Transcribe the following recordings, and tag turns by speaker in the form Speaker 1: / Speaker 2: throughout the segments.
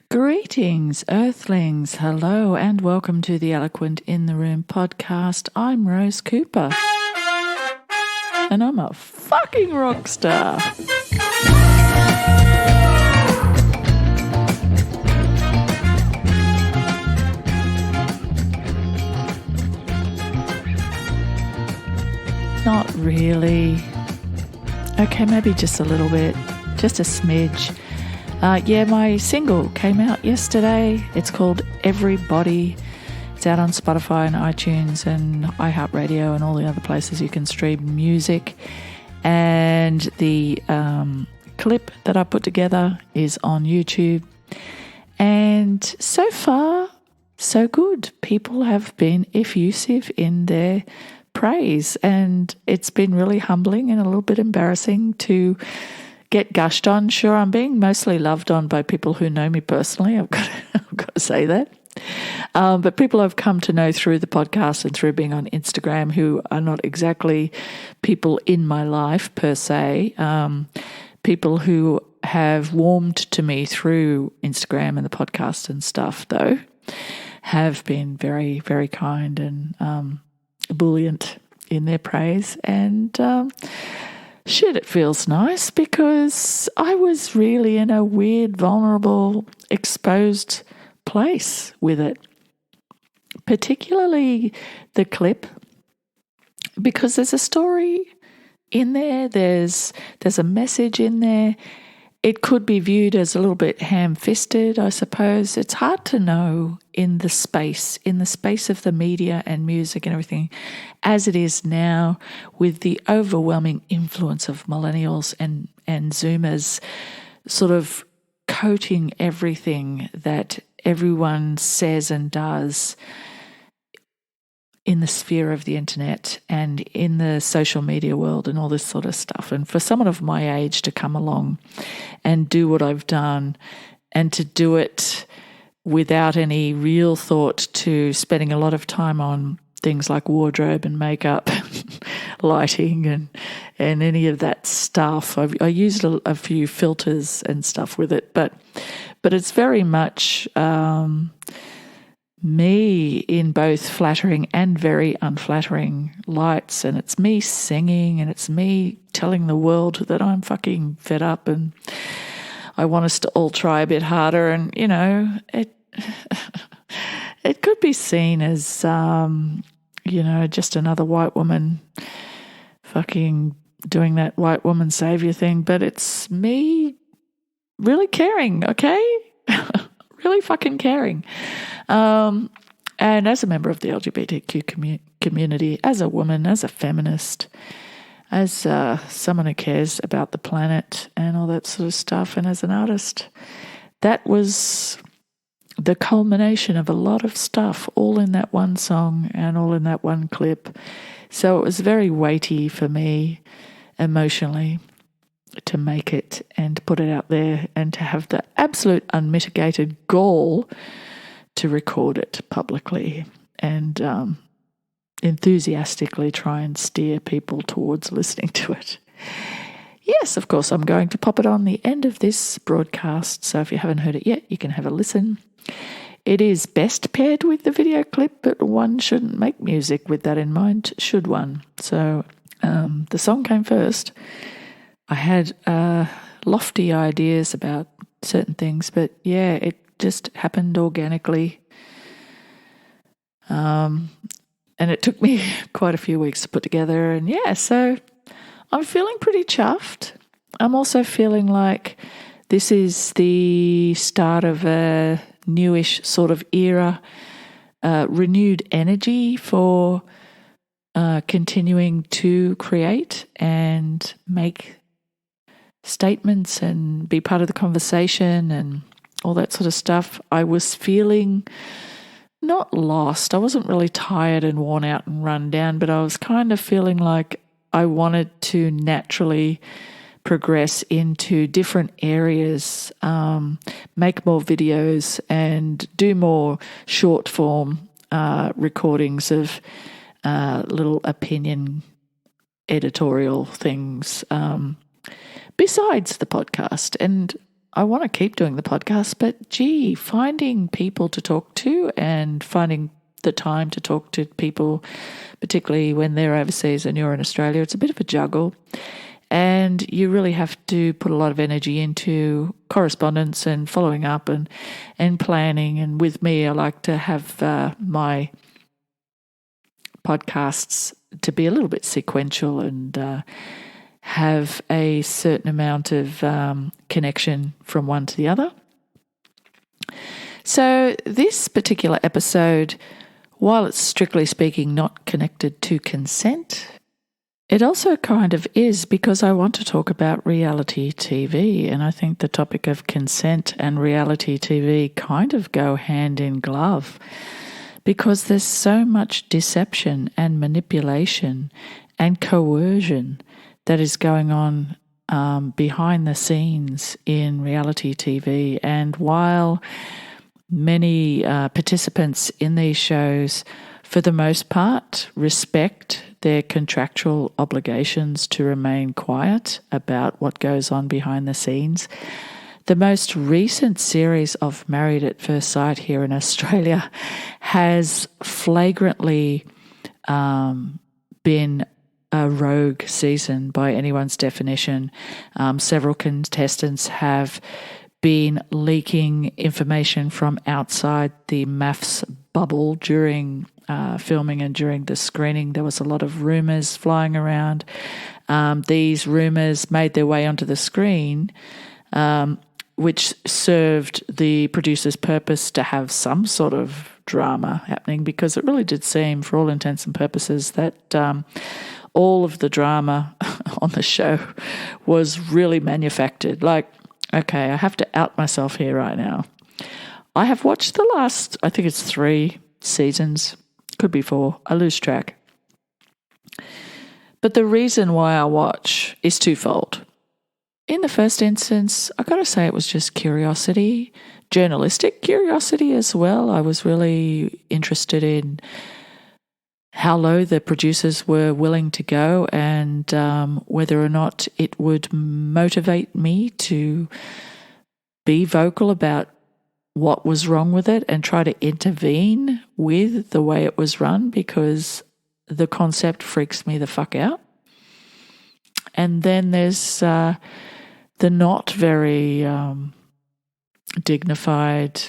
Speaker 1: Greetings, Earthlings. Hello and welcome to the Eloquent in the Room podcast. I'm Rose Cooper and I'm a fucking rock star. Not really. Okay, maybe just a little bit, just a smidge. My single came out yesterday. It's called Everybody. It's out on Spotify and iTunes and iHeartRadio and all the other places you can stream music. And the clip that I put together is on YouTube. And so far, so good. People have been effusive in their praise, and it's been really humbling and a little bit embarrassing to get gushed on. Sure, I'm being mostly loved on by people who know me personally. I've got to say that. But people I've come to know through the podcast and through being on Instagram who are not exactly people in my life per se, people who have warmed to me through Instagram and the podcast and stuff, though, have been very, very kind and ebullient in their praise. And shit, it feels nice because I was really in a weird, vulnerable, exposed place with it. Particularly the clip, because there's a story in there, there's a message in there. It could be viewed as a little bit ham-fisted, I suppose. It's hard to know in the space of the media and music and everything, as it is now with the overwhelming influence of millennials and Zoomers sort of coating everything that everyone says and does in the sphere of the internet and in the social media world and all this sort of stuff. And for someone of my age to come along and do what I've done and to do it without any real thought to spending a lot of time on things like wardrobe and makeup, lighting and any of that stuff. I used a few filters and stuff with it, but it's very much me in both flattering and very unflattering lights, and it's me singing and it's me telling the world that I'm fucking fed up and I want us to all try a bit harder. And it could be seen as just another white woman fucking doing that white woman savior thing, but it's me really caring, okay? Really fucking caring. And as a member of the LGBTQ community, as a woman, as a feminist, as someone who cares about the planet and all that sort of stuff, and as an artist, that was the culmination of a lot of stuff, all in that one song and all in that one clip. So it was very weighty for me emotionally to make it and to put it out there and to have the absolute unmitigated gall to record it publicly and enthusiastically try and steer people towards listening to it. Yes, of course, I'm going to pop it on the end of this broadcast, so if you haven't heard it yet, you can have a listen. It is best paired with the video clip, but one shouldn't make music with that in mind, should one? So the song came first. I had lofty ideas about certain things, but yeah, it just happened organically. And it took me quite a few weeks to put together. And yeah, so I'm feeling pretty chuffed. I'm also feeling like this is the start of a newish sort of era, renewed energy for continuing to create and make statements and be part of the conversation and all that sort of stuff. I was feeling not lost. I wasn't really tired and worn out and run down, but I was kind of feeling like I wanted to naturally progress into different areas, make more videos and do more short form recordings of little opinion editorial things besides the podcast. And I want to keep doing the podcast, but gee, finding people to talk to and finding the time to talk to people, particularly when they're overseas and you're in Australia, it's a bit of a juggle. And you really have to put a lot of energy into correspondence and following up and planning. And with me, I like to have my podcasts to be a little bit sequential and have a certain amount of connection from one to the other. So this particular episode, while it's strictly speaking not connected to consent, it also kind of is, because I want to talk about reality TV, and I think the topic of consent and reality TV kind of go hand in glove, because there's so much deception and manipulation and coercion that is going on behind the scenes in reality TV. And while many participants in these shows, for the most part, respect their contractual obligations to remain quiet about what goes on behind the scenes, the most recent series of Married at First Sight here in Australia has flagrantly been a rogue season by anyone's definition. Several contestants have been leaking information from outside the MAFS bubble during filming and during the screening. There was a lot of rumours flying around. These rumours made their way onto the screen, which served the producer's purpose to have some sort of drama happening, because it really did seem, for all intents and purposes, that all of the drama on the show was really manufactured. Like, okay, I have to out myself here right now. I have watched the last, I think it's 3 seasons, could be 4, I lose track. But the reason why I watch is twofold. In the first instance, I got to say it was just curiosity, journalistic curiosity as well. I was really interested in how low the producers were willing to go, and whether or not it would motivate me to be vocal about what was wrong with it and try to intervene with the way it was run, because the concept freaks me the fuck out. And then there's the not very dignified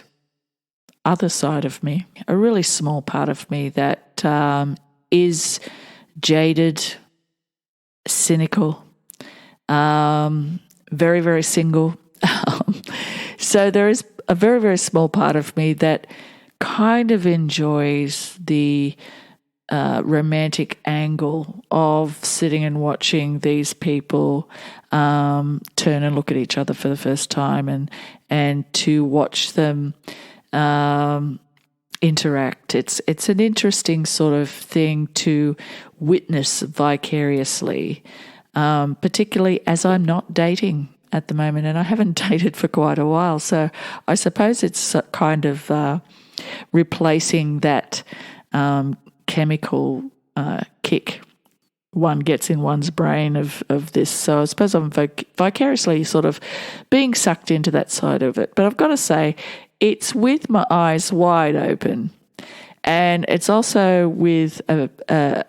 Speaker 1: other side of me, a really small part of me that is jaded, cynical, very, very single. So there is a very, very small part of me that kind of enjoys the romantic angle of sitting and watching these people turn and look at each other for the first time, and to watch them interact. It's an interesting sort of thing to witness vicariously, particularly as I'm not dating at the moment, and I haven't dated for quite a while. So I suppose it's kind of replacing that chemical kick one gets in one's brain of this. So I suppose I'm vicariously sort of being sucked into that side of it. But I've got to say, it's with my eyes wide open, and it's also with a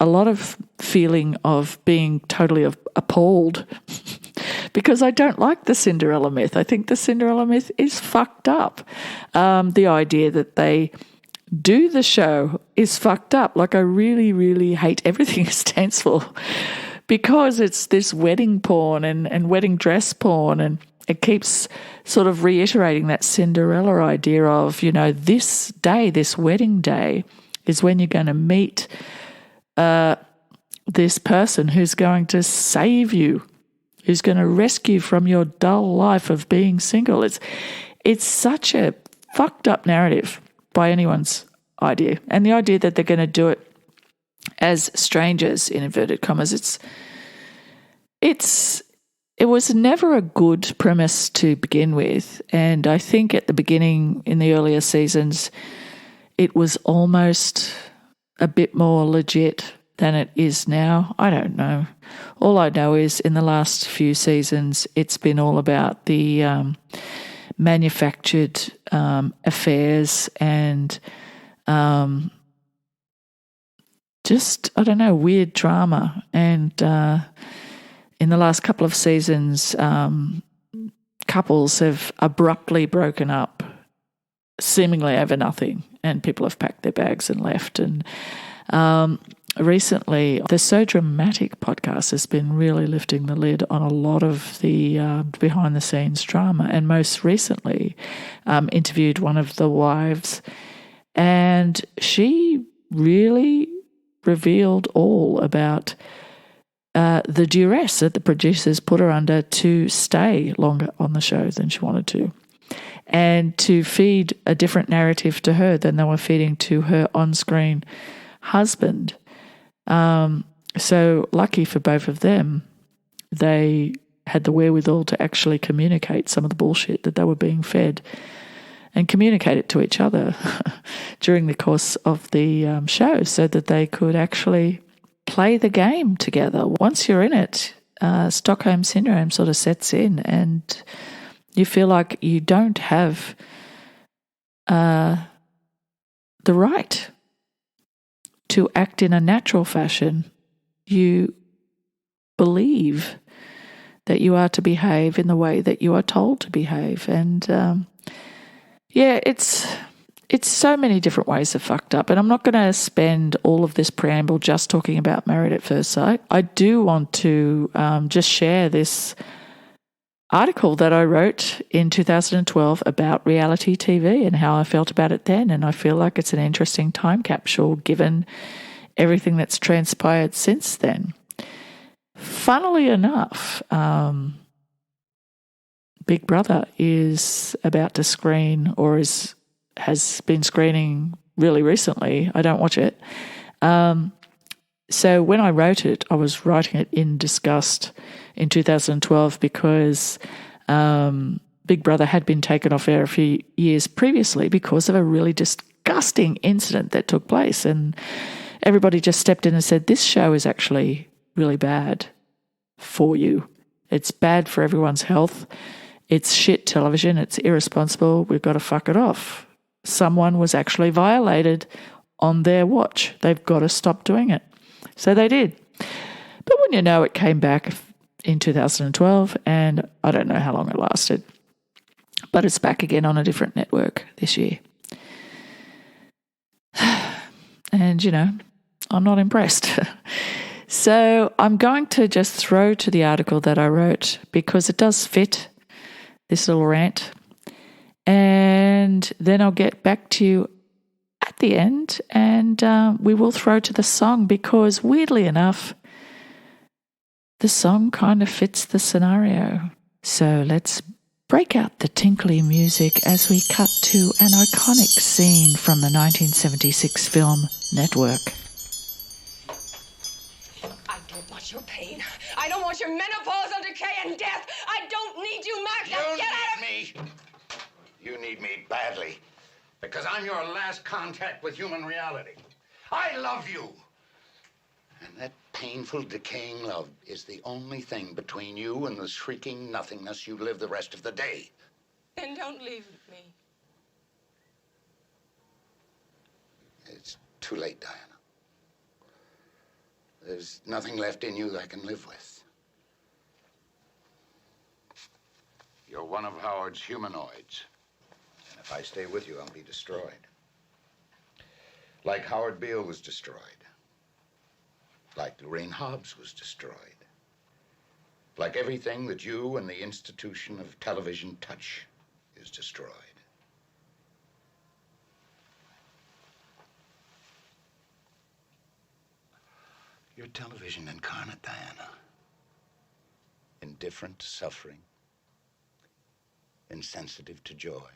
Speaker 1: lot of feeling of being totally appalled because I don't like the Cinderella myth. I think the Cinderella myth is fucked up. The idea that they do the show is fucked up. Like, I really, really hate everything it stands for, because it's this wedding porn and wedding dress porn, and it keeps sort of reiterating that Cinderella idea of, you know, this day, this wedding day, is when you're going to meet this person who's going to save you, who's going to rescue from your dull life of being single. It's such a fucked up narrative by anyone's idea. And the idea that they're going to do it as strangers, in inverted commas, it was never a good premise to begin with. And I think at the beginning, in the earlier seasons, it was almost a bit more legit than it is now. I don't know. All I know is in the last few seasons, it's been all about the manufactured affairs and just, I don't know, weird drama. And in the last couple of seasons, couples have abruptly broken up, seemingly over nothing, and people have packed their bags and left. And recently, the So Dramatic podcast has been really lifting the lid on a lot of the behind-the-scenes drama, and most recently interviewed one of the wives, and she really revealed all about the duress that the producers put her under to stay longer on the show than she wanted to, and to feed a different narrative to her than they were feeding to her on-screen husband. So lucky for both of them, they had the wherewithal to actually communicate some of the bullshit that they were being fed and communicate it to each other during the course of the show so that they could actually play the game together. Once you're in it, Stockholm Syndrome sort of sets in and you feel like you don't have the right to act in a natural fashion. You believe that you are to behave in the way that you are told to behave. And it's so many different ways of fucked up. And I'm not going to spend all of this preamble just talking about Married at First Sight. I do want to just share this article that I wrote in 2012 about reality TV and how I felt about it then. And I feel like it's an interesting time capsule given everything that's transpired since then. Funnily enough, Big Brother is about to screen, or has been screening really recently. I don't watch it. So when I wrote it, I was writing it in disgust in 2012 because Big Brother had been taken off air a few years previously because of a really disgusting incident that took place. And everybody just stepped in and said, this show is actually really bad for you. It's bad for everyone's health. It's shit television. It's irresponsible. We've got to fuck it off. Someone was actually violated on their watch. They've got to stop doing it. So they did. But when you know, it came back in 2012, and I don't know how long it lasted. But it's back again on a different network this year. And, you know, I'm not impressed. So I'm going to just throw to the article that I wrote because it does fit this little rant. And then I'll get back to you at the end, and we will throw to the song because, weirdly enough, the song kind of fits the scenario. So let's break out the tinkly music as we cut to an iconic scene from the 1976 film Network.
Speaker 2: I don't want your pain. I don't want your menopausal decay and death. I don't need you, Mark. Now get out of
Speaker 3: me. You need me badly, because I'm your last contact with human reality. I love you. And that painful, decaying love is the only thing between you and the shrieking nothingness you live the rest of the day.
Speaker 2: Then don't leave me.
Speaker 3: It's too late, Diana. There's nothing left in you that I can live with. You're one of Howard's humanoids. And if I stay with you, I'll be destroyed. Like Howard Beale was destroyed. Like Lorraine Hobbs was destroyed. Like everything that you and the institution of television touch is destroyed. You're television incarnate, Diana. Indifferent to suffering. Insensitive to joy.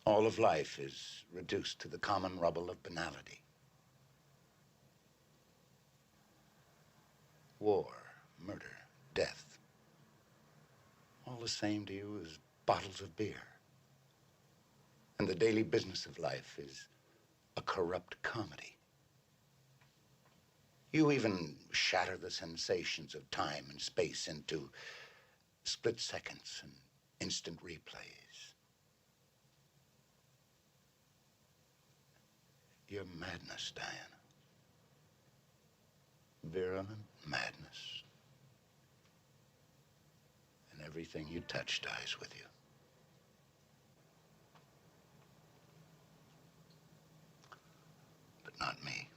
Speaker 3: All of life is reduced to the common rubble of banality. War, murder, death. All the same to you as bottles of beer. And the daily business of life is a corrupt comedy. You even shatter the sensations of time and space into split seconds and instant replays. Your madness, Diana. Virulent madness. And everything you touch dies with you. But not me.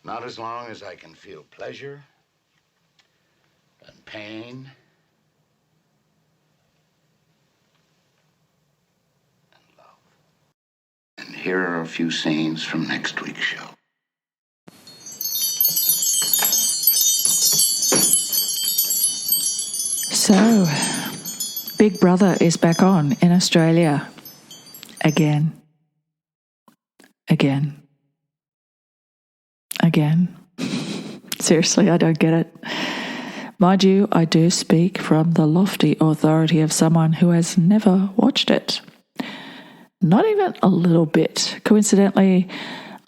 Speaker 3: Not as long as I can feel pleasure and pain and love. And here are a few scenes from next week's show.
Speaker 1: So, Big Brother is back on in Australia. Again. Seriously, I don't get it. Mind you, I do speak from the lofty authority of someone who has never watched it. Not even a little bit. Coincidentally,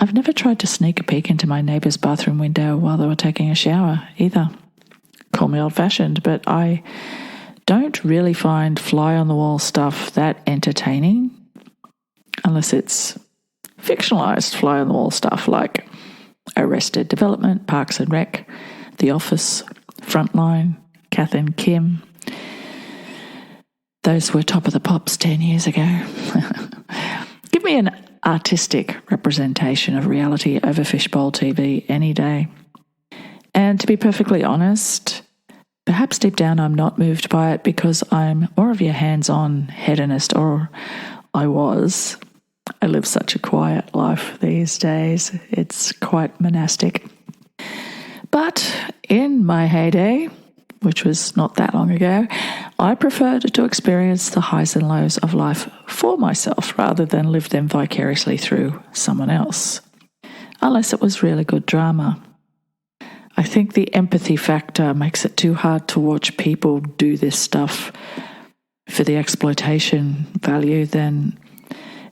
Speaker 1: I've never tried to sneak a peek into my neighbour's bathroom window while they were taking a shower either. Call me old-fashioned, but I don't really find fly-on-the-wall stuff that entertaining unless it's fictionalised fly-on-the-wall stuff like Arrested Development, Parks and Rec, The Office, Frontline, Kath and Kim. Those were top of the pops 10 years ago. Give me an artistic representation of reality over fishbowl TV any day. And to be perfectly honest, perhaps deep down I'm not moved by it because I'm more of your hands-on hedonist, or I was. I live such a quiet life these days. It's quite monastic. But in my heyday, which was not that long ago, I preferred to experience the highs and lows of life for myself rather than live them vicariously through someone else, unless it was really good drama. I think the empathy factor makes it too hard to watch people do this stuff for the exploitation value than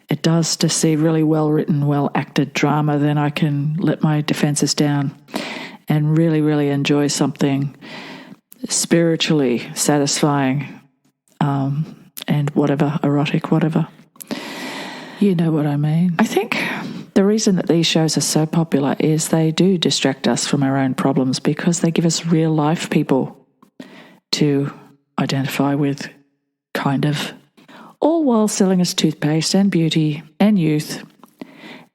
Speaker 1: it does to see really well-written, well-acted drama. Then I can let my defences down and really, really enjoy something spiritually satisfying and whatever, erotic, whatever. You know what I mean. I think the reason that these shows are so popular is they do distract us from our own problems because they give us real-life people to identify with, kind of, all while selling us toothpaste and beauty and youth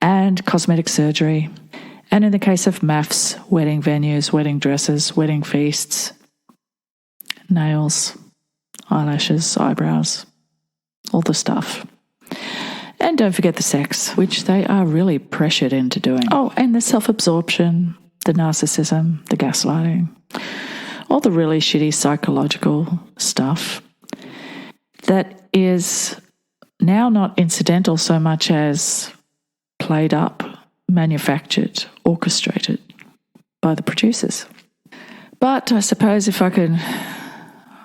Speaker 1: and cosmetic surgery. And in the case of maths, wedding venues, wedding dresses, wedding feasts, nails, eyelashes, eyebrows, all the stuff. And don't forget the sex, which they are really pressured into doing. Oh, and the self-absorption, the narcissism, the gaslighting, all the really shitty psychological stuff that is now not incidental so much as played up, manufactured, orchestrated by the producers. But I suppose if I could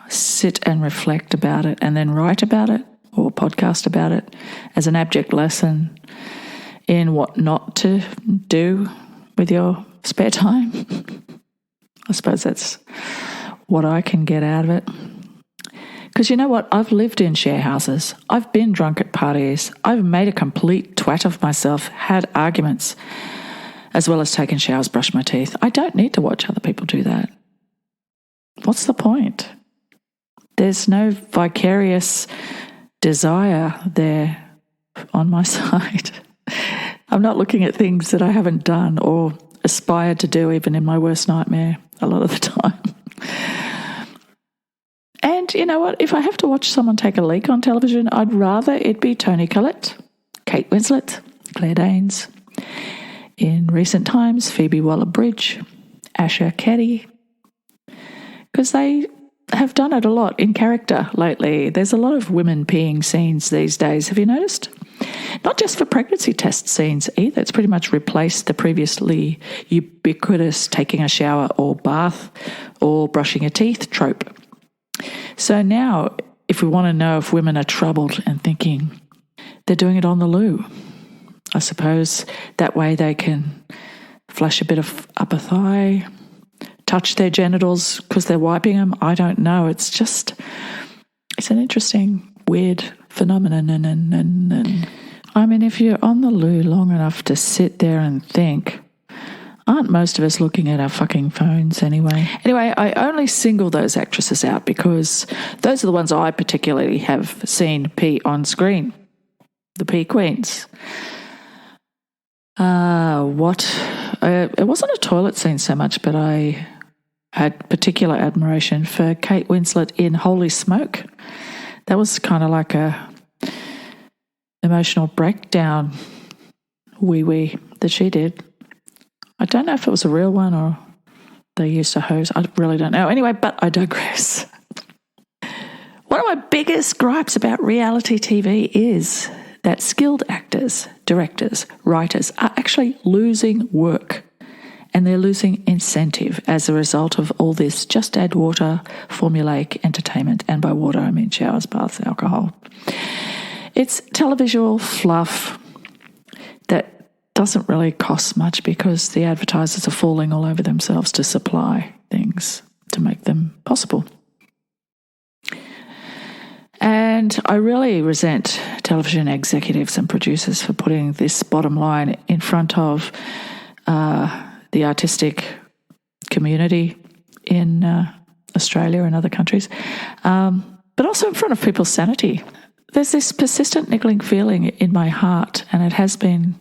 Speaker 1: sit and reflect about it and then write about it or podcast about it as an abject lesson in what not to do with your spare time, I suppose that's what I can get out of it. Because you know what? I've lived in share houses. I've been drunk at parties. I've made a complete twat of myself, had arguments, as well as taken showers, brushed my teeth. I don't need to watch other people do that. What's the point? There's no vicarious desire there on my side. I'm not looking at things that I haven't done or aspired to do even in my worst nightmare a lot of the time. And you know what? If I have to watch someone take a leak on television, I'd rather it be Toni Collette, Kate Winslet, Claire Danes. In recent times, Phoebe Waller-Bridge, Asha Keddy, because they have done it a lot in character lately. There's a lot of women peeing scenes these days. Have you noticed? Not just for pregnancy test scenes either. It's pretty much replaced the previously ubiquitous taking a shower or bath or brushing your teeth trope. So now, if we want to know if women are troubled and thinking, they're doing it on the loo. I suppose that way they can flash a bit of upper thigh, touch their genitals because they're wiping them. I don't know. It's an interesting, weird phenomenon. And I mean, if you're on the loo long enough to sit there and think, aren't most of us looking at our fucking phones anyway? Anyway, I only single those actresses out because those are the ones I particularly have seen pee on screen. The pee queens. It wasn't a toilet scene so much, but I had particular admiration for Kate Winslet in Holy Smoke. That was kind of like a emotional breakdown wee that she did. I don't know if it was a real one or they used a hose. I really don't know. Anyway, but I digress. One of my biggest gripes about reality TV is that skilled actors, directors, writers are actually losing work, and they're losing incentive as a result of all this just add water, formulaic entertainment, and by water I mean showers, baths, alcohol. It's televisual fluff that doesn't really cost much because the advertisers are falling all over themselves to supply things to make them possible. And I really resent television executives and producers for putting this bottom line in front of the artistic community in Australia and other countries, but also in front of people's sanity. There's this persistent niggling feeling in my heart, and it has been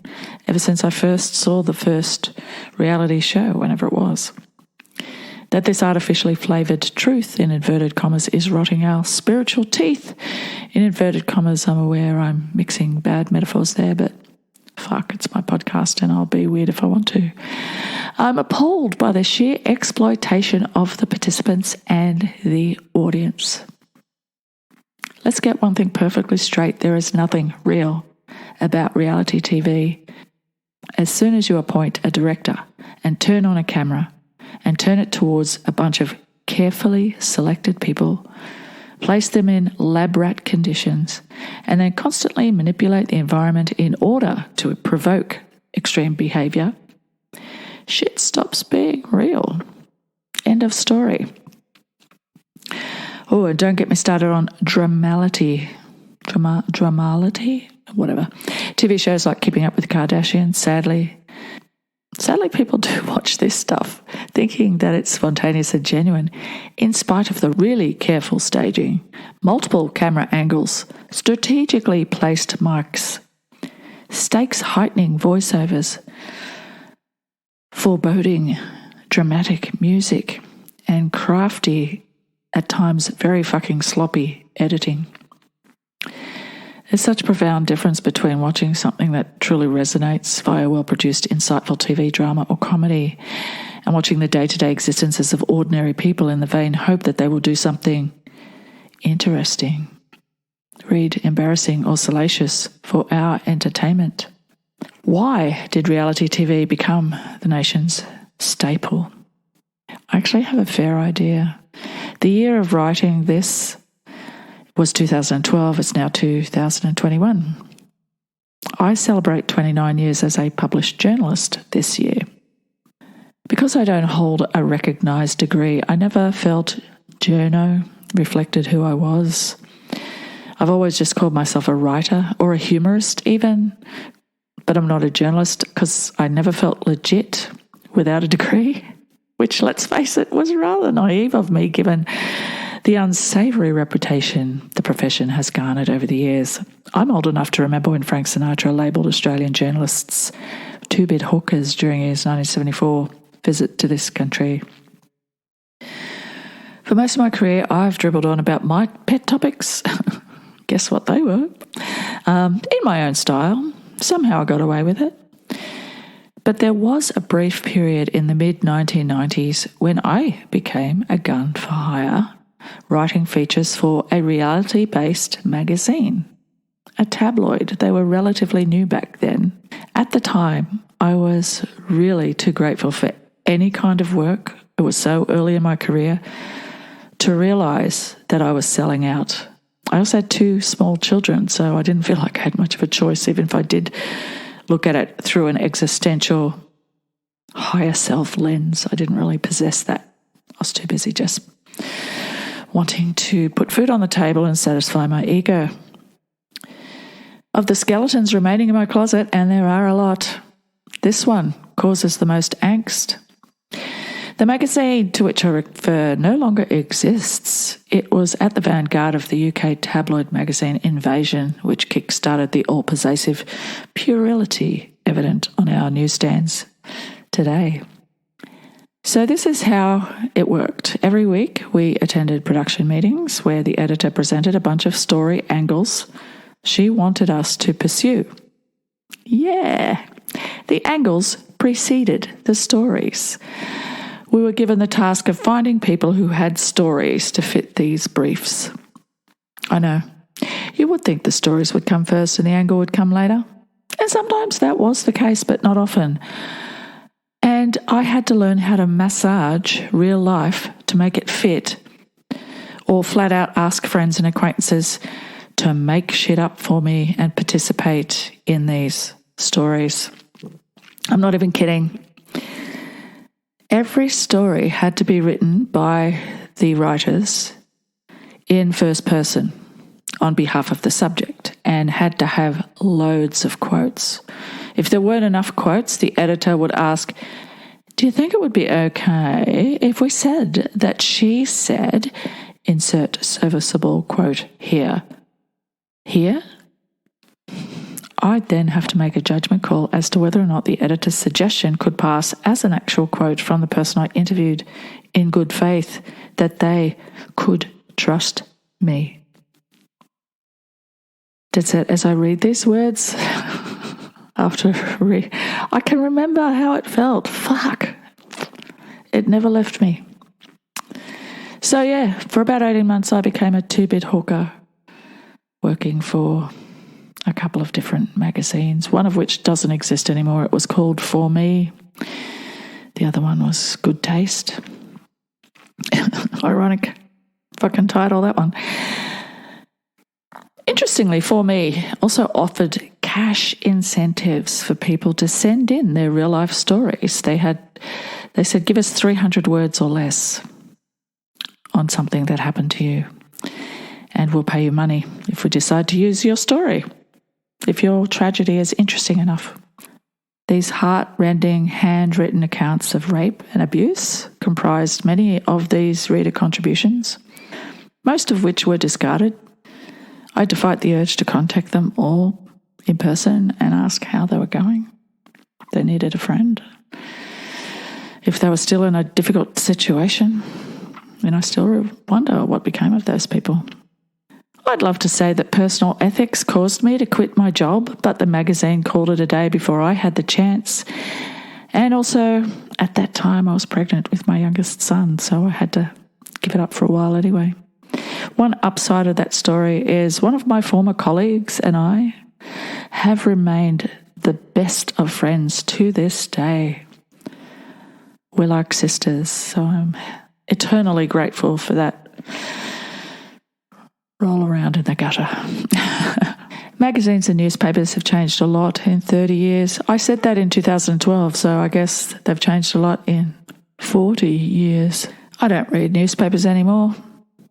Speaker 1: ever since I first saw the first reality show, whenever it was, that this artificially flavoured truth, in inverted commas, is rotting our spiritual teeth. In inverted commas, I'm aware I'm mixing bad metaphors there, but fuck, it's my podcast and I'll be weird if I want to. I'm appalled by the sheer exploitation of the participants and the audience. Let's get one thing perfectly straight. There is nothing real about reality TV. As soon as you appoint a director and turn on a camera and turn it towards a bunch of carefully selected people, place them in lab rat conditions, and then constantly manipulate the environment in order to provoke extreme behaviour, shit stops being real. End of story. Oh, and don't get me started on dramality, whatever. TV shows like Keeping Up with the Kardashians, sadly, people do watch this stuff thinking that it's spontaneous and genuine, in spite of the really careful staging, multiple camera angles, strategically placed mics, stakes-heightening voiceovers, foreboding dramatic music, and crafty, at times very fucking sloppy editing. There's such a profound difference between watching something that truly resonates via well-produced, insightful TV drama or comedy and watching the day-to-day existences of ordinary people in the vain hope that they will do something interesting, read embarrassing or salacious for our entertainment. Why did reality TV become the nation's staple? I actually have a fair idea. The year of writing this was 2012. It's now 2021. I celebrate 29 years as a published journalist this year. Because I don't hold a recognised degree, I never felt journo reflected who I was. I've always just called myself a writer or a humorist even, but I'm not a journalist because I never felt legit without a degree, which, let's face it, was rather naive of me given the unsavoury reputation the profession has garnered over the years. I'm old enough to remember when Frank Sinatra labelled Australian journalists two-bit hookers during his 1974 visit to this country. For most of my career, I've dribbled on about my pet topics. Guess what they were? In my own style. Somehow I got away with it. But there was a brief period in the mid-1990s when I became a gun for hire, writing features for a reality-based magazine, a tabloid. They were relatively new back then. At the time, I was really too grateful for any kind of work. It was so early in my career to realise that I was selling out. I also had 2 small children, so I didn't feel like I had much of a choice, even if I did look at it through an existential higher self lens. I didn't really possess that. I was too busy just wanting to put food on the table and satisfy my ego. Of the skeletons remaining in my closet, and there are a lot, this one causes the most angst. The magazine to which I refer no longer exists. It was at the vanguard of the UK tabloid magazine Invasion, which kick-started the all-pervasive puerility evident on our newsstands today. So this is how it worked. Every week we attended production meetings where the editor presented a bunch of story angles she wanted us to pursue. Yeah, the angles preceded the stories. We were given the task of finding people who had stories to fit these briefs. I know, you would think the stories would come first and the angle would come later. And sometimes that was the case, but not often. And I had to learn how to massage real life to make it fit, or flat out ask friends and acquaintances to make shit up for me and participate in these stories. I'm not even kidding. Every story had to be written by the writers in first person on behalf of the subject and had to have loads of quotes. If there weren't enough quotes, the editor would ask, "Do you think it would be okay if we said that she said, insert serviceable quote here?" Here? I'd then have to make a judgment call as to whether or not the editor's suggestion could pass as an actual quote from the person I interviewed in good faith that they could trust me. That's it. As I read these words, I can remember how it felt. Fuck. It never left me. So yeah, for about 18 months I became a two-bit hooker working for a couple of different magazines, one of which doesn't exist anymore. It was called For Me. The other one was Good Taste. Ironic fucking title, that one. Interestingly, For Me also offered cash incentives for people to send in their real life stories. They said, give us 300 words or less on something that happened to you, and we'll pay you money if we decide to use your story, if your tragedy is interesting enough. These heart-rending, handwritten accounts of rape and abuse comprised many of these reader contributions, most of which were discarded. I had to fight the urge to contact them all in person and ask how they were going. They needed a friend. If they were still in a difficult situation, and I still wonder what became of those people. I'd love to say that personal ethics caused me to quit my job, but the magazine called it a day before I had the chance. And also, at that time, I was pregnant with my youngest son, so I had to give it up for a while anyway. One upside of that story is one of my former colleagues and I have remained the best of friends to this day. We're like sisters, so I'm eternally grateful for that roll around in the gutter. Magazines and newspapers have changed a lot in 30 years. I said that in 2012, so I guess they've changed a lot in 40 years. I don't read newspapers anymore,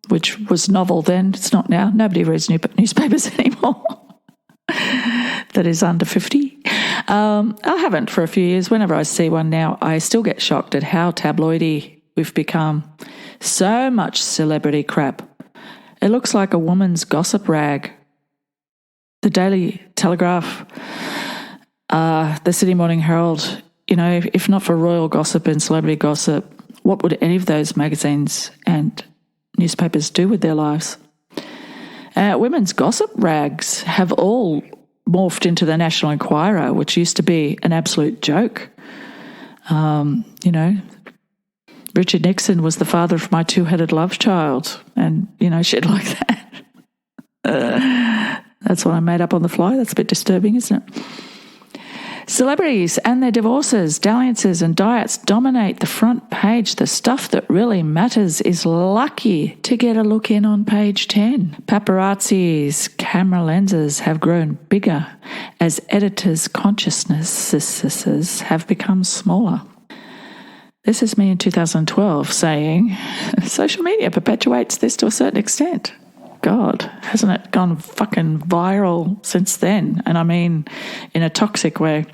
Speaker 1: which was novel then. It's not now. Nobody reads newspapers anymore. That is under 50. I haven't for a few years. Whenever I see one now, I still get shocked at how tabloidy we've become. So much celebrity crap. It looks like a woman's gossip rag. The Daily Telegraph, the Sydney Morning Herald, if not for royal gossip and celebrity gossip, what would any of those magazines and newspapers do with their lives? Women's gossip rags have all morphed into the National Enquirer, which used to be an absolute joke. Richard Nixon was the father of my two-headed love child, and, shit like that. That's what I made up on the fly. That's a bit disturbing, isn't it? Celebrities and their divorces, dalliances and diets dominate the front page. The stuff that really matters is lucky to get a look in on page 10. Paparazzi's camera lenses have grown bigger as editors' consciousnesses have become smaller. This is me in 2012 saying social media perpetuates this to a certain extent. God, hasn't it gone fucking viral since then? And I mean in a toxic way.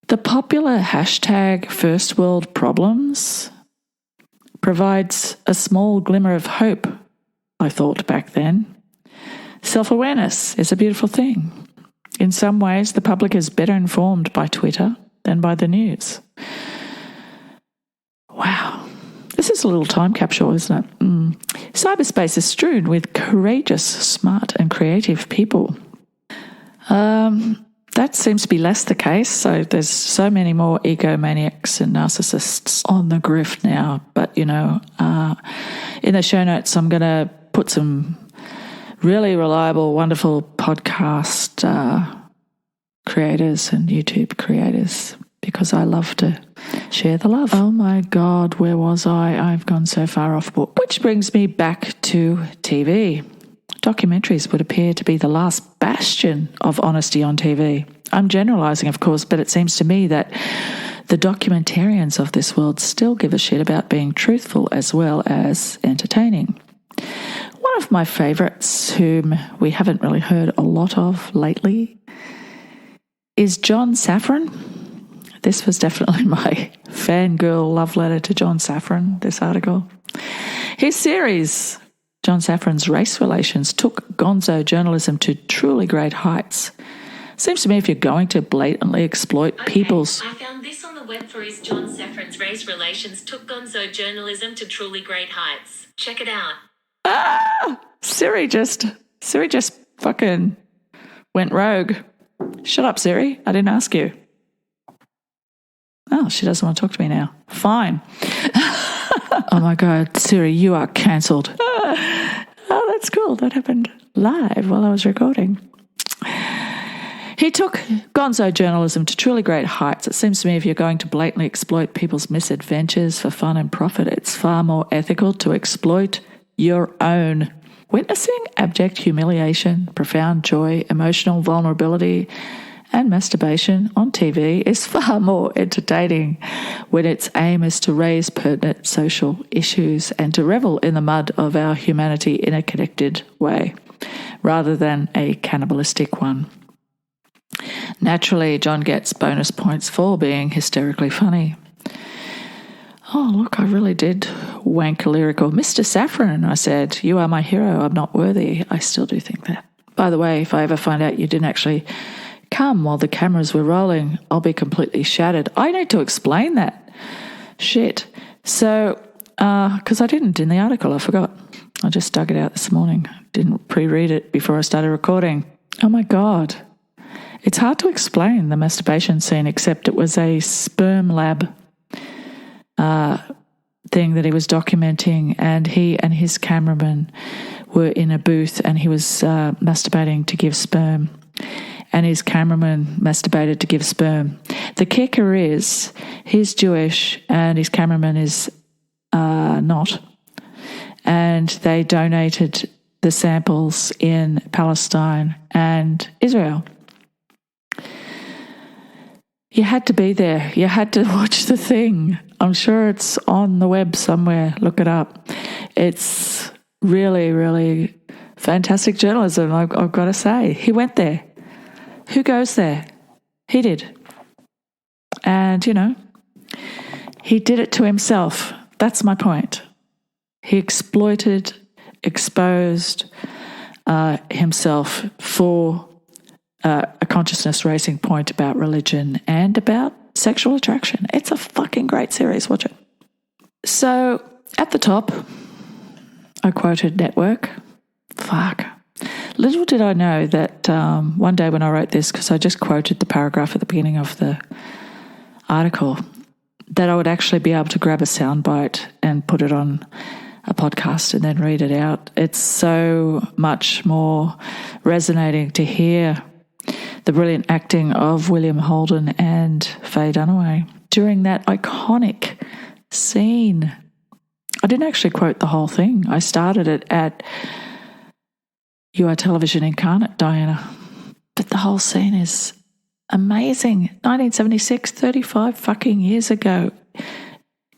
Speaker 1: The popular hashtag first world problems provides a small glimmer of hope, I thought back then. Self-awareness is a beautiful thing. In some ways, the public is better informed by Twitter than by the news. Wow. This is a little time capsule, isn't it? Cyberspace is strewn with courageous, smart and creative people. That seems to be less the case. So there's so many more egomaniacs and narcissists on the grift now. But, in the show notes, I'm going to put some really reliable, wonderful podcast creators and YouTube creators because I love to share the love. Oh my God, where was I? I've gone so far off book. Which brings me back to TV. Documentaries would appear to be the last bastion of honesty on TV. I'm generalising, of course, but it seems to me that the documentarians of this world still give a shit about being truthful as well as entertaining. One of my favourites, whom we haven't really heard a lot of lately, is John Safran. This was definitely my fangirl love letter to John Safran, this article. His series, John Safran's Race Relations, took gonzo journalism to truly great heights. Seems to me if you're going to blatantly exploit people's...
Speaker 4: I found this on the web for his John Safran's Race Relations took gonzo journalism to truly great heights. Check it out.
Speaker 1: Siri just fucking went rogue. Shut up, Siri. I didn't ask you. Oh, she doesn't want to talk to me now. Fine. Oh my God, Siri, you are cancelled. Oh, that's cool. That happened live while I was recording. He took gonzo journalism to truly great heights. It seems to me if you're going to blatantly exploit people's misadventures for fun and profit, it's far more ethical to exploit your own. Witnessing abject humiliation, profound joy, emotional vulnerability, and masturbation on TV is far more entertaining when its aim is to raise pertinent social issues and to revel in the mud of our humanity in a connected way, rather than a cannibalistic one. Naturally, John gets bonus points for being hysterically funny. Oh, look, I really did wank lyrical. Mr. Safran, I said, you are my hero. I'm not worthy. I still do think that. By the way, if I ever find out you didn't actually come while the cameras were rolling, I'll be completely shattered. I need to explain that. Shit. So, because I didn't in the article, I forgot. I just dug it out this morning. Didn't pre-read it before I started recording. Oh my God. It's hard to explain the masturbation scene, except it was a sperm lab thing that he was documenting, and he and his cameraman were in a booth and he was masturbating to give sperm, and his cameraman masturbated to give sperm. The kicker is he's Jewish and his cameraman is not, and they donated the samples in Palestine and Israel. You had to be there. You had to watch the thing. I'm sure it's on the web somewhere. Look it up. It's really, really fantastic journalism, I've got to say. He went there. Who goes there? He did. And, he did it to himself. That's my point. He exposed himself for a consciousness raising point about religion and about sexual attraction. It's a fucking great series. Watch it. So at the top, I quoted Network. Fuck. Little did I know that one day when I wrote this, because I just quoted the paragraph at the beginning of the article, that I would actually be able to grab a soundbite and put it on a podcast and then read it out. It's so much more resonating to hear the brilliant acting of William Holden and Faye Dunaway during that iconic scene. I didn't actually quote the whole thing. I started it at "You are television incarnate, Diana." But the whole scene is Amazing. 1976, 35 fucking years ago.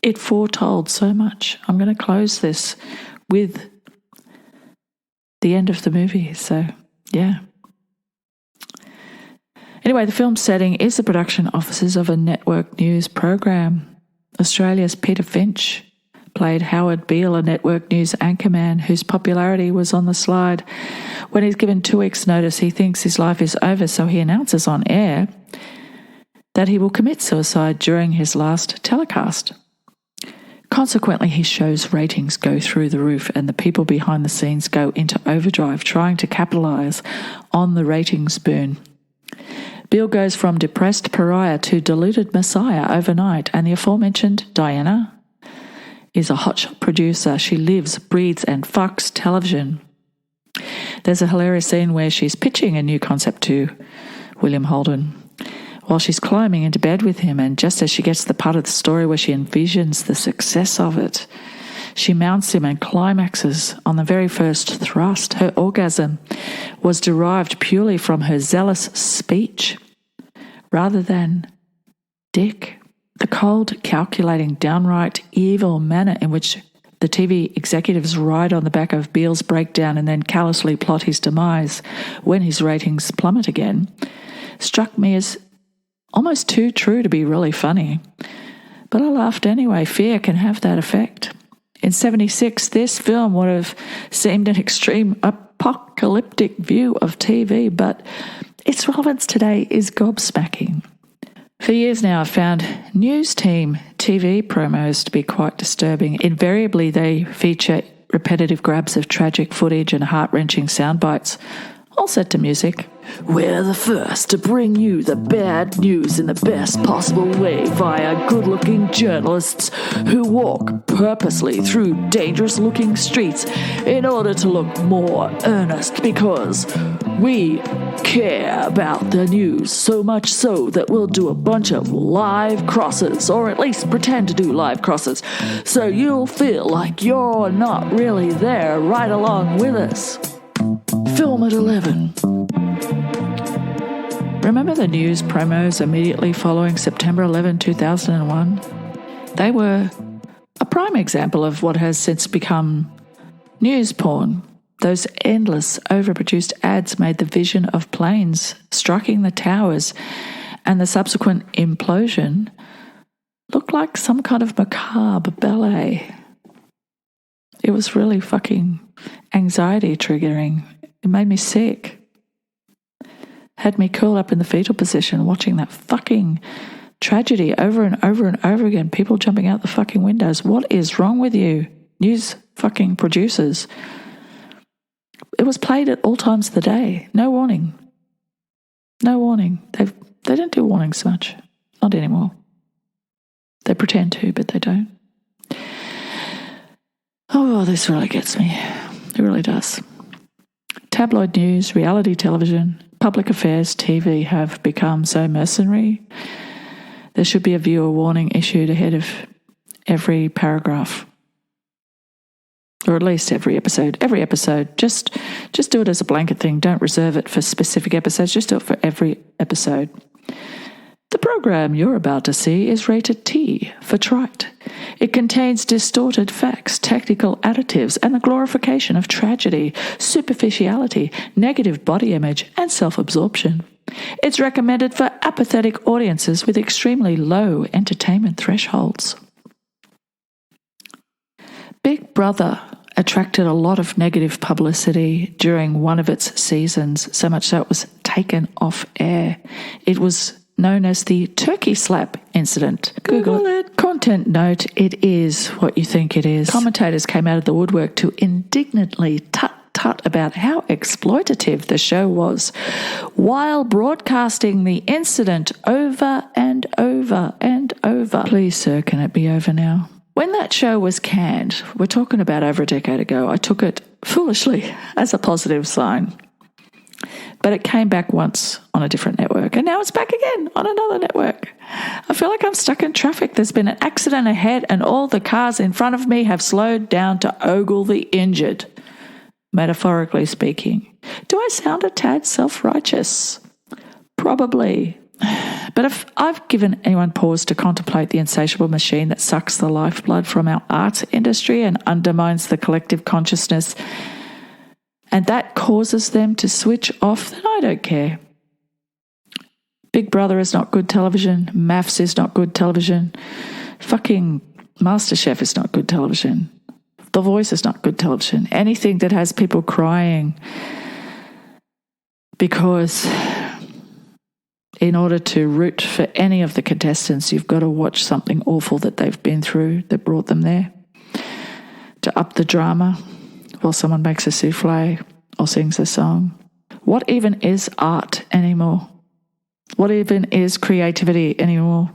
Speaker 1: It foretold so much. I'm going to close this with the end of the movie. So, yeah. Anyway, the film's setting is the production offices of a network news program. Australia's Peter Finch played Howard Beale, a network news anchorman whose popularity was on the slide. When he's given 2 weeks' notice, he thinks his life is over, so he announces on air that he will commit suicide during his last telecast. Consequently, his show's ratings go through the roof and the people behind the scenes go into overdrive trying to capitalise on the ratings boon. Bill goes from depressed pariah to deluded messiah overnight, and the aforementioned Diana is a hotshot producer. She lives, breathes and fucks television. There's a hilarious scene where she's pitching a new concept to William Holden while she's climbing into bed with him, and just as she gets to the part of the story where she envisions the success of it, she mounts him and climaxes on the very first thrust. Her orgasm was derived purely from her zealous speech rather than dick. The cold, calculating, downright evil manner in which the TV executives ride on the back of Beale's breakdown and then callously plot his demise when his ratings plummet again struck me as almost too true to be really funny. But I laughed anyway. Fear can have that effect. In 76, this film would have seemed an extreme apocalyptic view of TV, but its relevance today is gobsmacking. For years now, I've found news team TV promos to be quite disturbing. Invariably, they feature repetitive grabs of tragic footage and heart-wrenching sound bites, all set to music. We're the first to bring you the bad news in the best possible way via good-looking journalists who walk purposely through dangerous-looking streets in order to look more earnest, because we care about the news so much so that we'll do a bunch of live crosses, or at least pretend to do live crosses, so you'll feel like you're not really there right along with us. Film at 11. Remember the news promos immediately following September 11, 2001? They were a prime example of what has since become news porn. Those endless, overproduced ads made the vision of planes striking the towers and the subsequent implosion look like some kind of macabre ballet. It was really fucking anxiety triggering. It made me sick. Had me curled up in the fetal position watching that fucking tragedy over and over and over again. People jumping out the fucking windows. What is wrong with you? News fucking producers. It was played at all times of the day. No warning. No warning. They don't do warnings much. Not anymore. They pretend to, but they don't. Oh, this really gets me. It really does. Tabloid news, reality television, public affairs TV have become so mercenary. There should be a viewer warning issued ahead of every paragraph. Or at least every episode. Every episode. Just do it as a blanket thing. Don't reserve it for specific episodes. Just do it for every episode. The program you're about to see is rated T for trite. It contains distorted facts, technical additives, and the glorification of tragedy, superficiality, negative body image, and self-absorption. It's recommended for apathetic audiences with extremely low entertainment thresholds. Big Brother attracted a lot of negative publicity during one of its seasons, so much so it was taken off air. It was known as the turkey slap incident. Google it. Content note, it is what you think it is. Commentators came out of the woodwork to indignantly tut about how exploitative the show was, while broadcasting the incident over and over and over. Please, sir, can it be over now? When that show was canned, we're talking about over a decade ago, I took it foolishly as a positive sign. But it came back once on a different network, and now it's back again on another network. I feel like I'm stuck in traffic. There's been an accident ahead, and all the cars in front of me have slowed down to ogle the injured, metaphorically speaking. Do I sound a tad self-righteous? Probably. But if I've given anyone pause to contemplate the insatiable machine that sucks the lifeblood from our art industry and undermines the collective consciousness, and that causes them to switch off, then I don't care. Big Brother is not good television. Maths is not good television. Fucking MasterChef is not good television. The Voice is not good television. Anything that has people crying because in order to root for any of the contestants, you've got to watch something awful that they've been through that brought them there. To up the drama while someone makes a souffle or sings a song. What even is art anymore? What even is creativity anymore?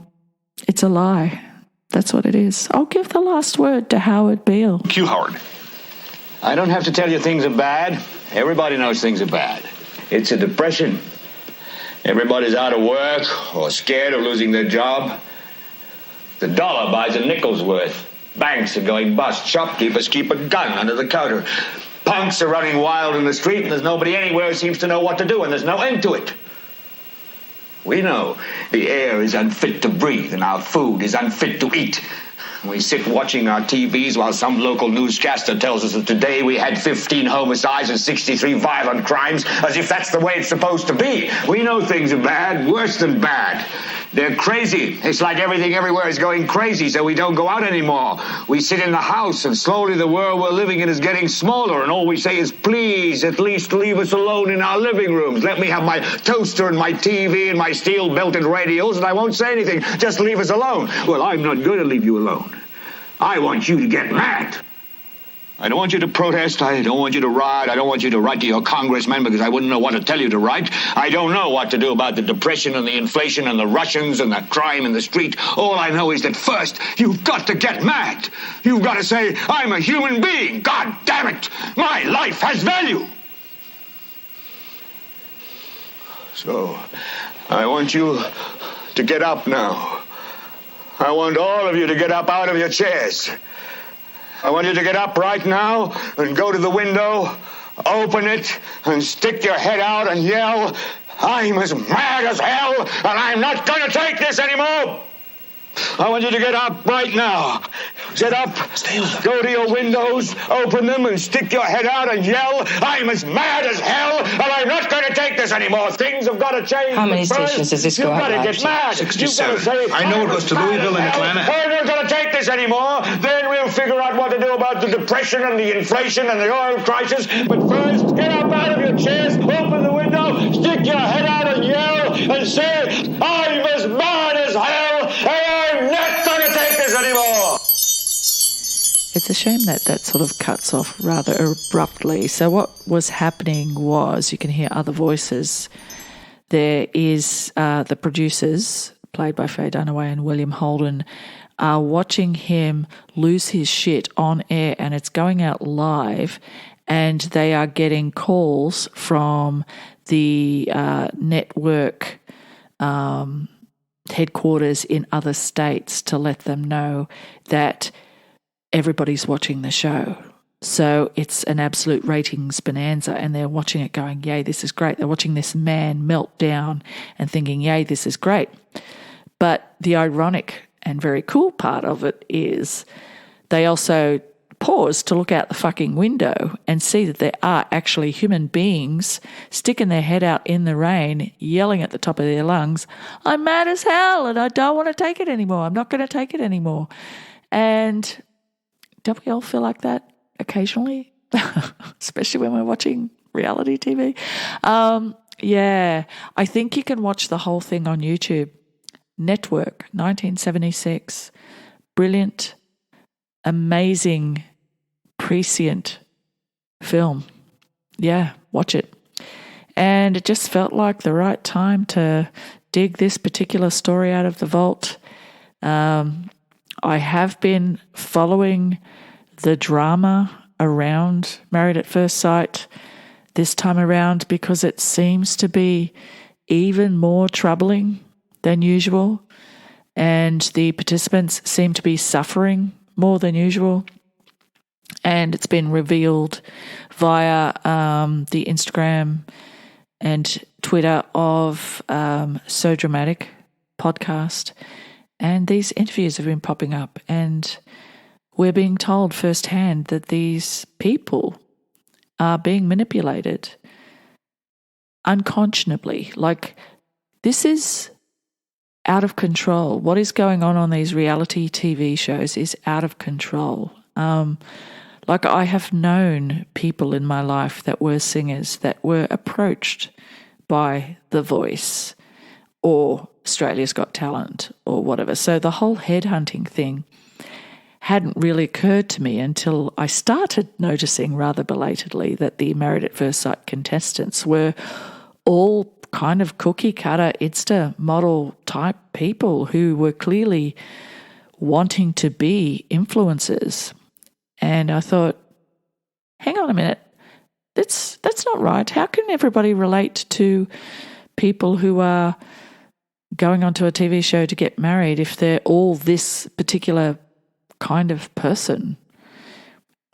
Speaker 1: It's a lie. That's what it is. I'll give the last word to Howard Beale.
Speaker 5: Q Howard. I don't have to tell you things are bad. Everybody knows things are bad. It's a depression. Everybody's out of work or scared of losing their job. The dollar buys a nickel's worth. Banks are going bust. Shopkeepers keep a gun under the counter. Punks are running wild in the street, and there's nobody anywhere who seems to know what to do, and there's no end to it. We know the air is unfit to breathe, and our food is unfit to eat. We sit watching our TVs while some local newscaster tells us that today we had 15 homicides and 63 violent crimes, as if that's the way it's supposed to be. We know things are bad, worse than bad. They're crazy. It's like everything everywhere is going crazy, so we don't go out anymore. We sit in the house, and slowly the world we're living in is getting smaller, and all we say is, please, at least leave us alone in our living rooms. Let me have my toaster and my TV and my steel-belted radios, and I won't say anything. Just leave us alone. Well, I'm not going to leave you alone. I want you to get mad. I don't want you to protest. I don't want you to riot. I don't want you to write to your congressman because I wouldn't know what to tell you to write. I don't know what to do about the depression and the inflation and the Russians and the crime in the street. All I know is that first, you've got to get mad. You've got to say, I'm a human being. God damn it. My life has value. So, I want you to get up now. I want all of you to get up out of your chairs. I want you to get up right now and go to the window, open it, and stick your head out and yell, I'm as mad as hell, and I'm not going to take this anymore. I want you to get up right now. Get up, go to your windows, open them, and stick your head out and yell, I'm as mad as hell, and I'm not going to take this anymore. Things have got to change.
Speaker 6: How many stations does this go out?
Speaker 5: You've got to get mad.
Speaker 7: 67.
Speaker 5: You've got to say,
Speaker 7: I know it goes to Louisville and Atlanta.
Speaker 5: I'm not going to take this anymore. Then we'll figure out what to do about the depression and the inflation and the oil crisis. But first, get up out of your chairs, open the window, stick your head out and yell, and say, I'm as mad as hell, and I'm not going to take this anymore.
Speaker 1: It's a shame that that sort of cuts off rather abruptly. So what was happening was, you can hear other voices. There is the producers, played by Faye Dunaway and William Holden, are watching him lose his shit on air, and it's going out live, and they are getting calls from the network headquarters in other states to let them know that everybody's watching the show. So it's an absolute ratings bonanza, and they're watching it going, yay, this is great. They're watching this man melt down and thinking, yay, this is great. But the ironic and very cool part of it is they also pause to look out the fucking window and see that there are actually human beings sticking their head out in the rain, yelling at the top of their lungs, I'm mad as hell and I don't want to take it anymore. I'm not going to take it anymore. And don't we all feel like that occasionally? Especially when we're watching reality TV. Yeah, I think you can watch the whole thing on YouTube. Network, 1976. Brilliant, amazing, prescient film. Yeah, watch it. And it just felt like the right time to dig this particular story out of the vault. I have been following the drama around Married at First Sight this time around because it seems to be even more troubling than usual, and the participants seem to be suffering more than usual. And it's been revealed via the Instagram and Twitter of So Dramatic podcast, and these interviews have been popping up, and we're being told firsthand that these people are being manipulated unconscionably. Like, this is out of control. What is going on these reality TV shows is out of control. Like, I have known people in my life that were singers that were approached by The Voice or Australia's Got Talent or whatever. So the whole headhunting thing hadn't really occurred to me until I started noticing rather belatedly that the Married at First Sight contestants were all kind of cookie-cutter Insta model type people who were clearly wanting to be influencers. And I thought, hang on a minute, that's not right. How can everybody relate to people who are going onto a TV show to get married if they're all this particular kind of person?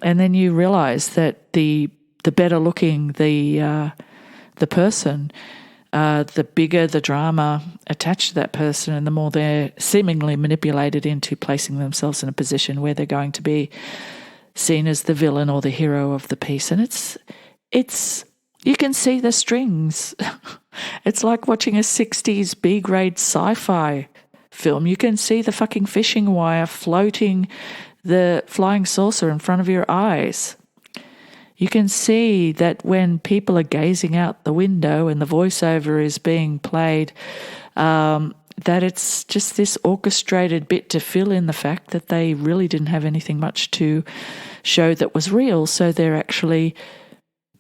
Speaker 1: And then you realise that the better looking the person, the bigger the drama attached to that person, and the more they're seemingly manipulated into placing themselves in a position where they're going to be seen as the villain or the hero of the piece. And it's you can see the strings. It's like watching a 60s B-grade sci-fi film. You can see the fucking fishing wire floating the flying saucer in front of your eyes. You can see that when people are gazing out the window and the voiceover is being played, that it's just this orchestrated bit to fill in the fact that they really didn't have anything much to show that was real. So they're actually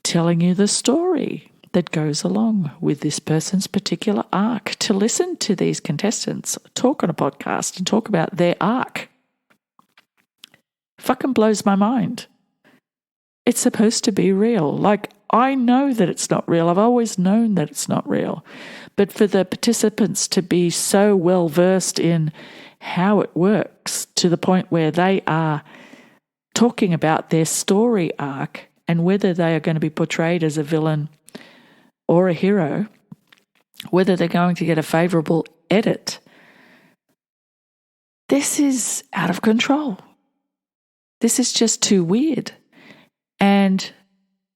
Speaker 1: telling you the story that goes along with this person's particular arc. To listen to these contestants talk on a podcast and talk about their arc fucking blows my mind. It's supposed to be real. Like, I know that it's not real. I've always known that it's not real. But for the participants to be so well versed in how it works to the point where they are talking about their story arc and whether they are going to be portrayed as a villain or a hero, whether they're going to get a favourable edit, this is out of control. This is just too weird. And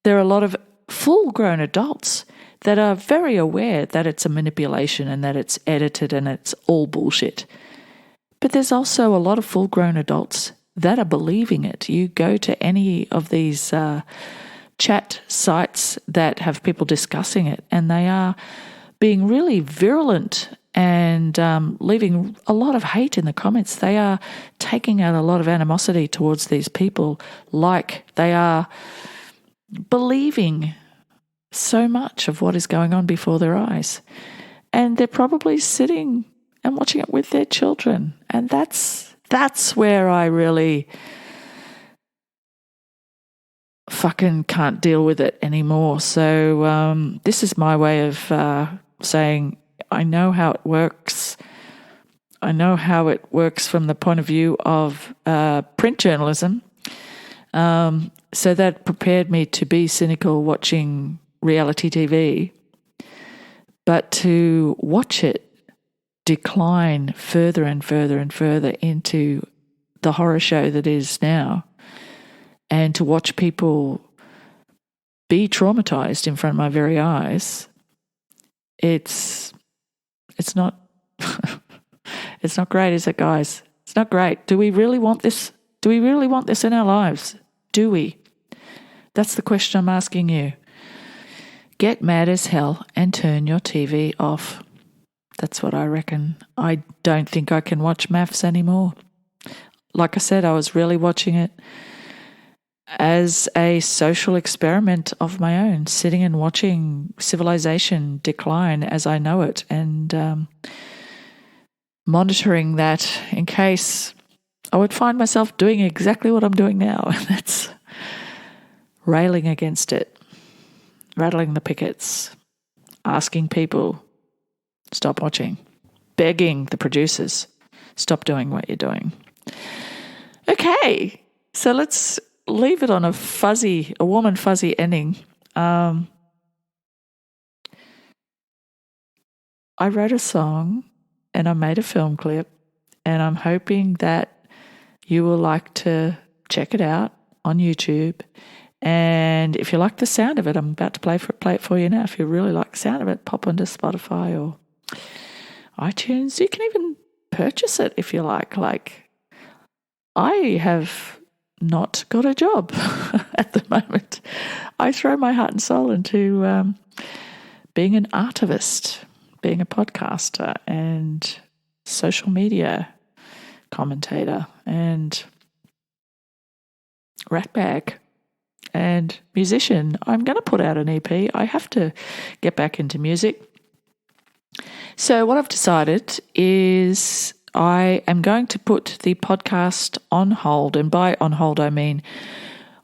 Speaker 1: there are a lot of full-grown adults that are very aware that it's a manipulation and that it's edited and it's all bullshit. But there's also a lot of full-grown adults that are believing it. You go to any of these chat sites that have people discussing it, and they are being really virulent and leaving a lot of hate in the comments. They are taking out a lot of animosity towards these people, like they are believing so much of what is going on before their eyes. And they're probably sitting and watching it with their children. And that's where I really fucking can't deal with it anymore. So this is my way of saying, I know how it works. I know how it works from the point of view of print journalism. So that prepared me to be cynical watching reality TV. But to watch it decline further and further and further into the horror show that is now, and to watch people be traumatized in front of my very eyes, it's not it's not great, is it, guys? It's not great. Do we really want this? Do we really want this in our lives? Do we? That's the question I'm asking you. Get mad as hell and turn your TV off. That's what I reckon. I don't think I can watch maths anymore. Like I said, I was really watching it as a social experiment of my own, sitting and watching civilization decline as I know it, and monitoring that in case I would find myself doing exactly what I'm doing now, and that's railing against it, rattling the pickets, asking people, stop watching, begging the producers, stop doing what you're doing. Okay, so let's leave it on a warm and fuzzy ending. I wrote a song and I made a film clip, and I'm hoping that you will like to check it out on YouTube. And if you like the sound of it, I'm about to play it for you now. If you really like the sound of it, pop onto Spotify or iTunes. You can even purchase it if you like. Like, I have not got a job at the moment. I throw my heart and soul into being an artivist, being a podcaster and social media commentator and ratbag and musician. I'm going to put out an EP. I have to get back into music. So what I've decided is I am going to put the podcast on hold. And by on hold, I mean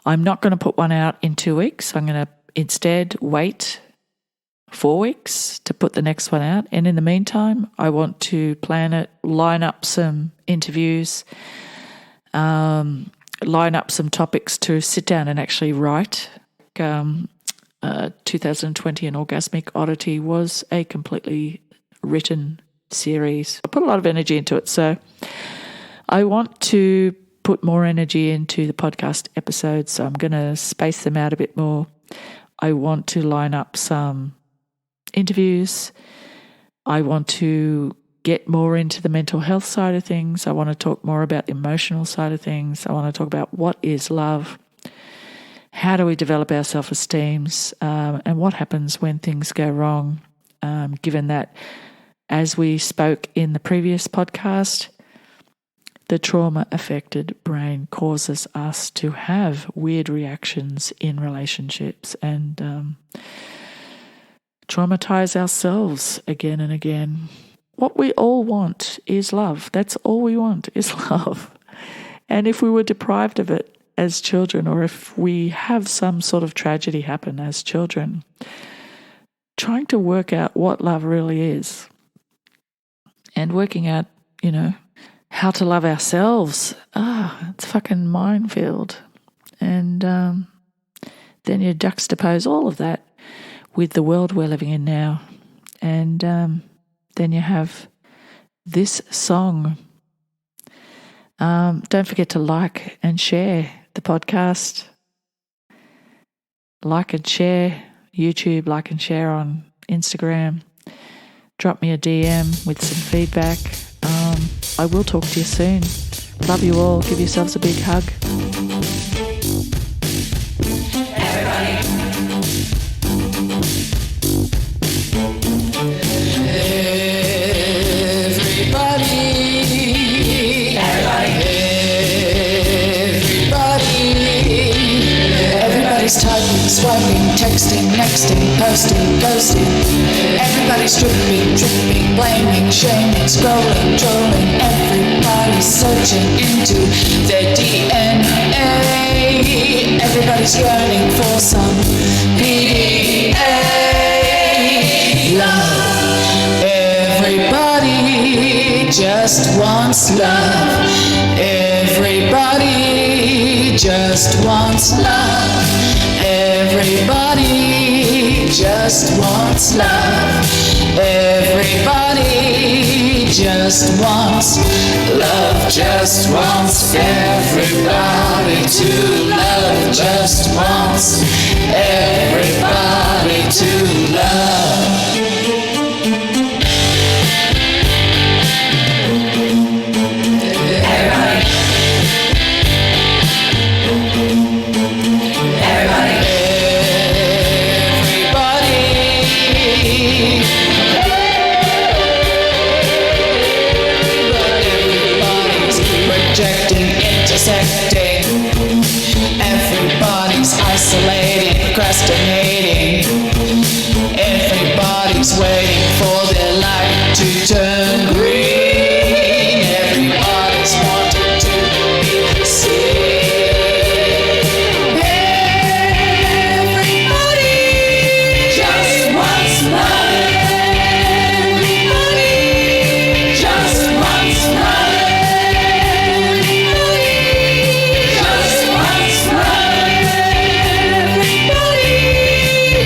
Speaker 1: I'm not going to put one out in 2 weeks. I'm going to instead wait 4 weeks to put the next one out. And in the meantime, I want to plan it, line up some interviews, line up some topics to sit down and actually write. 2020 An Orgasmic Oddity was a completely written series. I put a lot of energy into it. So I want to put more energy into the podcast episodes. So I'm going to space them out a bit more. I want to line up some interviews. I want to get more into the mental health side of things. I want to talk more about the emotional side of things. I want to talk about what is love, how do we develop our self-esteems, and what happens when things go wrong, given that, as we spoke in the previous podcast, the trauma-affected brain causes us to have weird reactions in relationships and traumatize ourselves again and again. What we all want is love. That's all we want is love. And if we were deprived of it as children, or if we have some sort of tragedy happen as children, trying to work out what love really is and working out, how to love ourselves. It's a fucking minefield. And then you juxtapose all of that with the world we're living in now. And then you have this song. Don't forget to like and share the podcast. Like and share YouTube, like and share on Instagram. Drop me a DM with some feedback. I will talk to you soon. Love you all. Give yourselves a big hug.
Speaker 6: Everybody's typing, swiping, texting, nexting, posting, ghosting. Everybody's tripping, tripping, blaming, shaming, scrolling, trolling. Everybody's searching into their DNA. Everybody's yearning for some PDA. Love. Everybody just wants love. Everybody just wants love. Everybody just wants love. Everybody just wants love. Just wants everybody to love. Just wants everybody to love. Everybody's isolating, procrastinating. Everybody's waiting for their light to turn green. Everybody's wanting to be seen. Everybody just wants love. Everybody just wants love. Everybody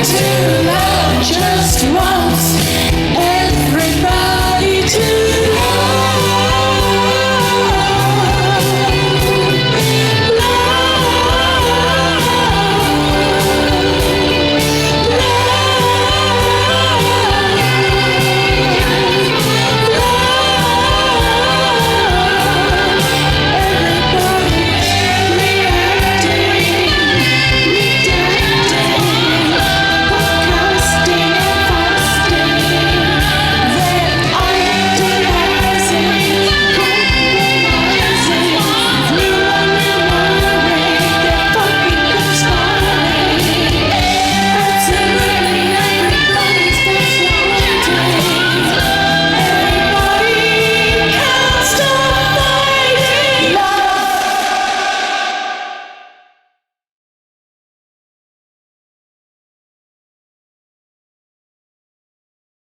Speaker 6: to